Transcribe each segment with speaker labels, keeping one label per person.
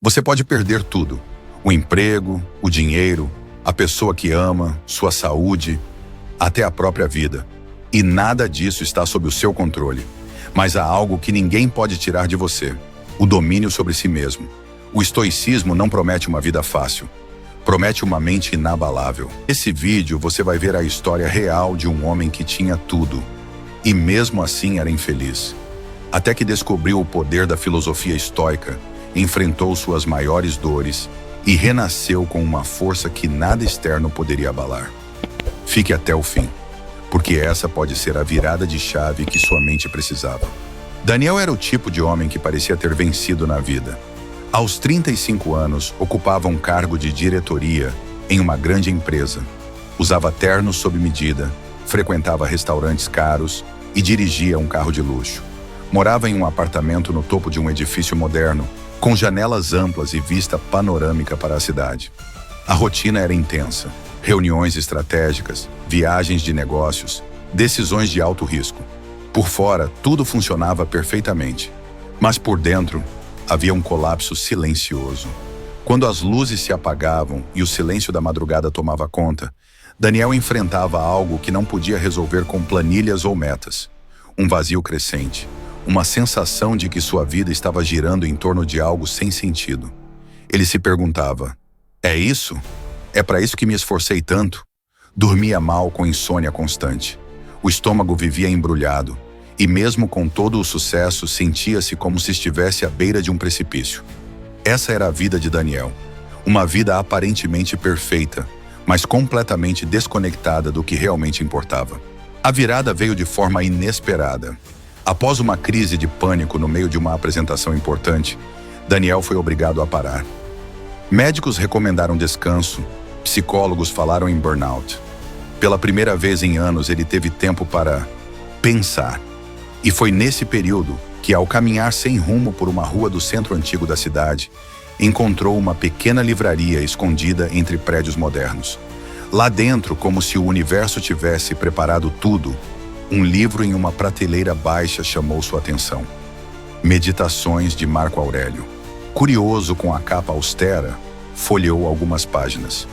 Speaker 1: Você pode perder tudo: o emprego, o dinheiro, a pessoa que ama, sua saúde, até a própria vida. E nada disso está sob o seu controle. Mas há algo que ninguém pode tirar de você: o domínio sobre si mesmo. O estoicismo não promete uma vida fácil. Promete uma mente inabalável. Nesse vídeo você vai ver a história real de um homem que tinha tudo. E mesmo assim era infeliz. Até que descobriu o poder da filosofia estoica, enfrentou suas maiores dores e renasceu com uma força que nada externo poderia abalar. Fique até o fim, porque essa pode ser a virada de chave que sua mente precisava. Daniel era o tipo de homem que parecia ter vencido na vida. Aos 35 anos, ocupava um cargo de diretoria em uma grande empresa. Usava ternos sob medida, frequentava restaurantes caros e dirigia um carro de luxo. Morava em um apartamento no topo de um edifício moderno, com janelas amplas e vista panorâmica para a cidade. A rotina era intensa: reuniões estratégicas, viagens de negócios, decisões de alto risco. Por fora, tudo funcionava perfeitamente, mas por dentro, havia um colapso silencioso. Quando as luzes se apagavam e o silêncio da madrugada tomava conta, Daniel enfrentava algo que não podia resolver com planilhas ou metas. Um vazio crescente, uma sensação de que sua vida estava girando em torno de algo sem sentido. Ele se perguntava: é isso? É para isso que me esforcei tanto? Dormia mal com insônia constante. O estômago vivia embrulhado, e mesmo com todo o sucesso, sentia-se como se estivesse à beira de um precipício. Essa era a vida de Daniel. Uma vida aparentemente perfeita, mas completamente desconectada do que realmente importava. A virada veio de forma inesperada. Após uma crise de pânico no meio de uma apresentação importante, Daniel foi obrigado a parar. Médicos recomendaram descanso, psicólogos falaram em burnout. Pela primeira vez em anos, ele teve tempo para pensar. E foi nesse período que, ao caminhar sem rumo por uma rua do centro antigo da cidade, encontrou uma pequena livraria escondida entre prédios modernos. Lá dentro, como se o universo tivesse preparado tudo, um livro em uma prateleira baixa chamou sua atenção. Meditações de Marco Aurélio. Curioso com a capa austera, folheou algumas páginas.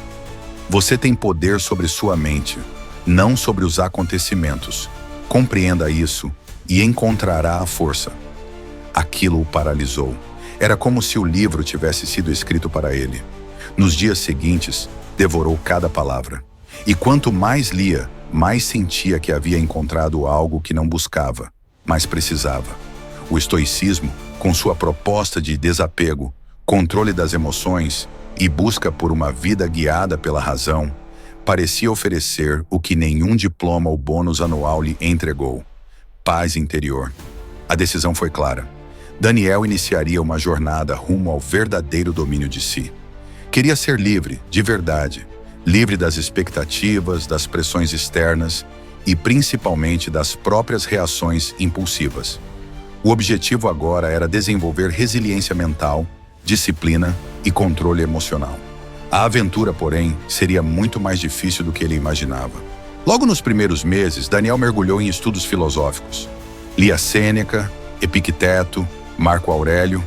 Speaker 1: Você tem poder sobre sua mente, não sobre os acontecimentos. Compreenda isso e encontrará a força. Aquilo o paralisou. Era como se o livro tivesse sido escrito para ele. Nos dias seguintes, devorou cada palavra. E quanto mais lia, mais sentia que havia encontrado algo que não buscava, mas precisava. O estoicismo, com sua proposta de desapego, controle das emoções e busca por uma vida guiada pela razão, parecia oferecer o que nenhum diploma ou bônus anual lhe entregou: paz interior. A decisão foi clara. Daniel iniciaria uma jornada rumo ao verdadeiro domínio de si. Queria ser livre, de verdade, livre das expectativas, das pressões externas e principalmente das próprias reações impulsivas. O objetivo agora era desenvolver resiliência mental, disciplina e controle emocional. A aventura, porém, seria muito mais difícil do que ele imaginava. Logo nos primeiros meses, Daniel mergulhou em estudos filosóficos. Lia Sêneca, Epicteto, Marco Aurélio.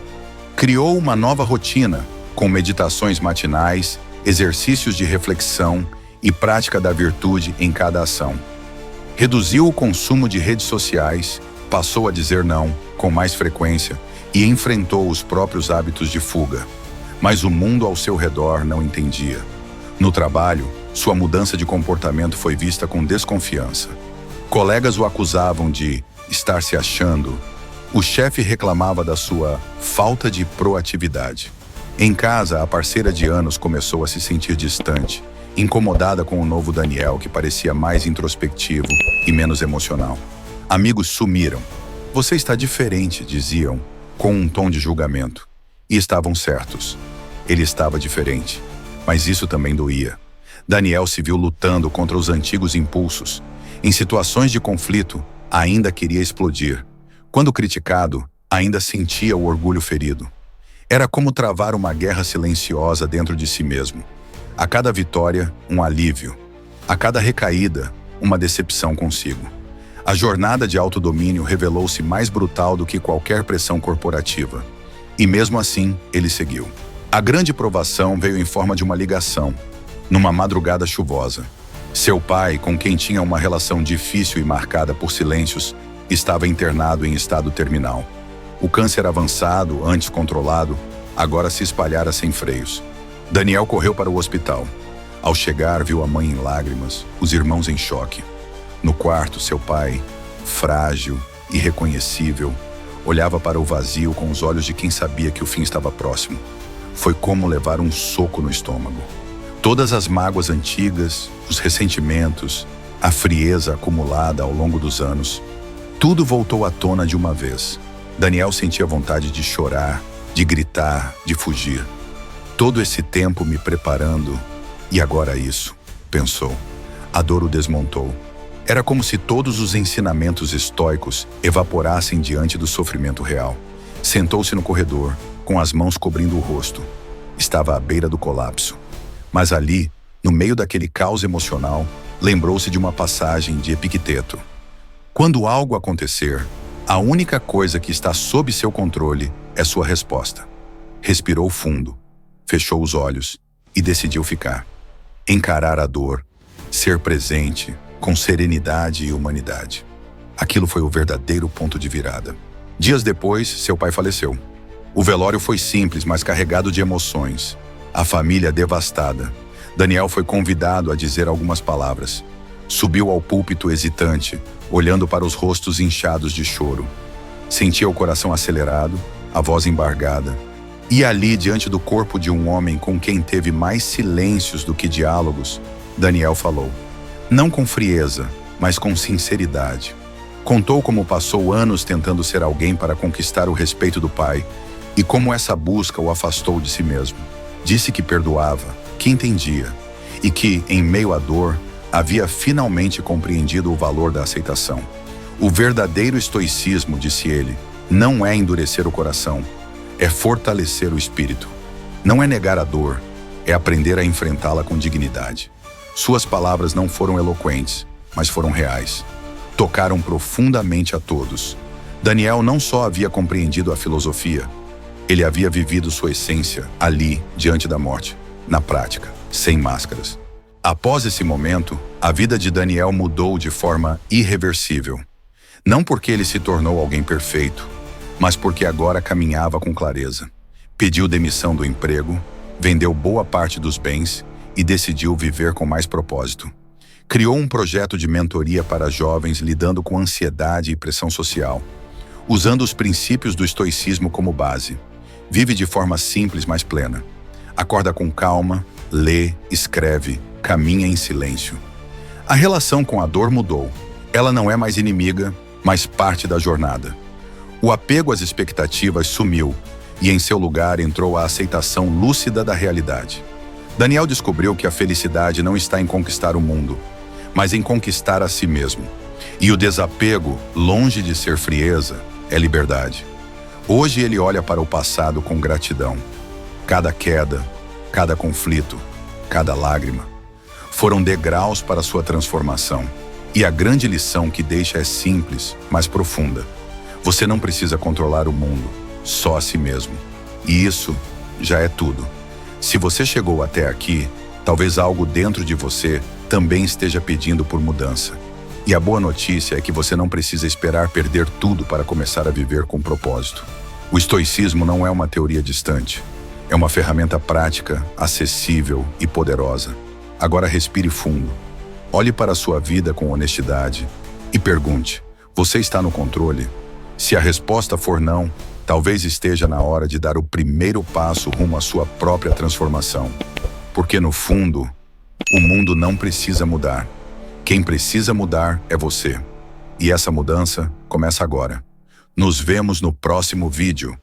Speaker 1: Criou uma nova rotina, com meditações matinais, exercícios de reflexão e prática da virtude em cada ação. Reduziu o consumo de redes sociais, passou a dizer não com mais frequência e enfrentou os próprios hábitos de fuga. Mas o mundo ao seu redor não entendia. No trabalho, sua mudança de comportamento foi vista com desconfiança. Colegas o acusavam de estar se achando. O chefe reclamava da sua falta de proatividade. Em casa, a parceira de anos começou a se sentir distante, incomodada com o novo Daniel, que parecia mais introspectivo e menos emocional. Amigos sumiram. Você está diferente, diziam, com um tom de julgamento. E estavam certos. Ele estava diferente, mas isso também doía. Daniel se viu lutando contra os antigos impulsos. Em situações de conflito, ainda queria explodir. Quando criticado, ainda sentia o orgulho ferido. Era como travar uma guerra silenciosa dentro de si mesmo. A cada vitória, um alívio. A cada recaída, uma decepção consigo. A jornada de autodomínio revelou-se mais brutal do que qualquer pressão corporativa. E mesmo assim, ele seguiu. A grande provação veio em forma de uma ligação, numa madrugada chuvosa. Seu pai, com quem tinha uma relação difícil e marcada por silêncios, estava internado em estado terminal. O câncer avançado, antes controlado, agora se espalhara sem freios. Daniel correu para o hospital. Ao chegar, viu a mãe em lágrimas, os irmãos em choque. No quarto, seu pai, frágil, irreconhecível, olhava para o vazio com os olhos de quem sabia que o fim estava próximo. Foi como levar um soco no estômago. Todas as mágoas antigas, os ressentimentos, a frieza acumulada ao longo dos anos, tudo voltou à tona de uma vez. Daniel sentia vontade de chorar, de gritar, de fugir. Todo esse tempo me preparando, e agora isso, pensou. A dor o desmontou. Era como se todos os ensinamentos estoicos evaporassem diante do sofrimento real. Sentou-se no corredor, com as mãos cobrindo o rosto. Estava à beira do colapso. Mas ali, no meio daquele caos emocional, lembrou-se de uma passagem de Epicteto. Quando algo acontecer, a única coisa que está sob seu controle é sua resposta. Respirou fundo, fechou os olhos e decidiu ficar. Encarar a dor, ser presente, com serenidade e humanidade. Aquilo foi o verdadeiro ponto de virada. Dias depois, seu pai faleceu. O velório foi simples, mas carregado de emoções. A família devastada. Daniel foi convidado a dizer algumas palavras. Subiu ao púlpito hesitante, olhando para os rostos inchados de choro. Sentia o coração acelerado, a voz embargada. E ali, diante do corpo de um homem com quem teve mais silêncios do que diálogos, Daniel falou. Não com frieza, mas com sinceridade. Contou como passou anos tentando ser alguém para conquistar o respeito do pai e como essa busca o afastou de si mesmo. Disse que perdoava, que entendia e que, em meio à dor, havia finalmente compreendido o valor da aceitação. O verdadeiro estoicismo, disse ele, não é endurecer o coração, é fortalecer o espírito. Não é negar a dor, é aprender a enfrentá-la com dignidade. Suas palavras não foram eloquentes, mas foram reais. Tocaram profundamente a todos. Daniel não só havia compreendido a filosofia, ele havia vivido sua essência ali, diante da morte, na prática, sem máscaras. Após esse momento, a vida de Daniel mudou de forma irreversível. Não porque ele se tornou alguém perfeito, mas porque agora caminhava com clareza. Pediu demissão do emprego, vendeu boa parte dos bens e decidiu viver com mais propósito. Criou um projeto de mentoria para jovens lidando com ansiedade e pressão social, usando os princípios do estoicismo como base. Vive de forma simples, mas plena. Acorda com calma, lê, escreve, caminha em silêncio. A relação com a dor mudou. Ela não é mais inimiga, mas parte da jornada. O apego às expectativas sumiu e em seu lugar entrou a aceitação lúcida da realidade. Daniel descobriu que a felicidade não está em conquistar o mundo, mas em conquistar a si mesmo. E o desapego, longe de ser frieza, é liberdade. Hoje ele olha para o passado com gratidão. Cada queda, cada conflito, cada lágrima foram degraus para sua transformação. E a grande lição que deixa é simples, mas profunda. Você não precisa controlar o mundo, só a si mesmo. E isso já é tudo. Se você chegou até aqui, talvez algo dentro de você também esteja pedindo por mudança. E a boa notícia é que você não precisa esperar perder tudo para começar a viver com propósito. O estoicismo não é uma teoria distante. É uma ferramenta prática, acessível e poderosa. Agora respire fundo. Olhe para a sua vida com honestidade e pergunte: você está no controle? Se a resposta for não, talvez esteja na hora de dar o primeiro passo rumo à sua própria transformação. Porque no fundo, o mundo não precisa mudar. Quem precisa mudar é você. E essa mudança começa agora. Nos vemos no próximo vídeo.